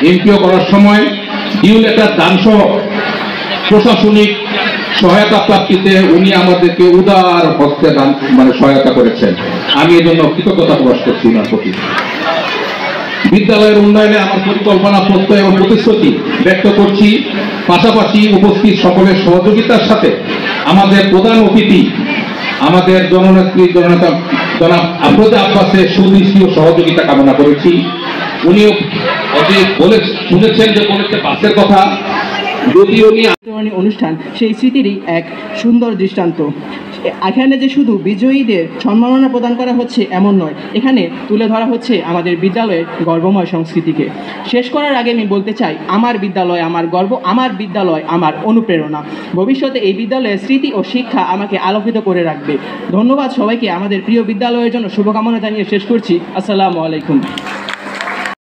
MPO করার সময় due letter দান সহ প্রশাসনিক সহায়তা প্রাপ্তিতে উনি আমাদেরকে উদার হস্তে দান সহায়তা করেছেন। আমি এজন্য কৃতজ্ঞতা প্রকাশ করছি ওনার প্রতি। বিদ্যালয়ের উন্নয়নে আমার পরিকল্পনা, প্রত্যয় এবং প্রতিশ্রুতি ব্যক্ত করছি। পাশাপাশি উপস্থিত সকলের সহযোগিতার সাথে আমাদের প্রধান অতিথি, আমাদের জননেত্রী জননেতা জনাব আফরোজা আব্বাসের সুদৃষ্টি ও সহযোগিতা কামনা করেছি। উনিও শুনেছেন যে বলেছে বাসের কথা, যদিও অনুষ্ঠান সেই স্মৃতিরই এক সুন্দর দৃষ্টান্ত। এখানে যে শুধু বিজয়ীদের সম্মাননা প্রদান করা হচ্ছে এমন নয়, এখানে তুলে ধরা হচ্ছে আমাদের বিদ্যালয়ের গর্বময় সংস্কৃতিকে। শেষ করার আগে আমি বলতে চাই, আমার বিদ্যালয় আমার গর্ব, আমার বিদ্যালয় আমার অনুপ্রেরণা। ভবিষ্যতে এই বিদ্যালয়ের স্মৃতি ও শিক্ষা আমাকে আলোকিত করে রাখবে। ধন্যবাদ সবাইকে। আমাদের প্রিয় বিদ্যালয়ের জন্য শুভকামনা জানিয়ে শেষ করছি। আসসালামু আলাইকুম।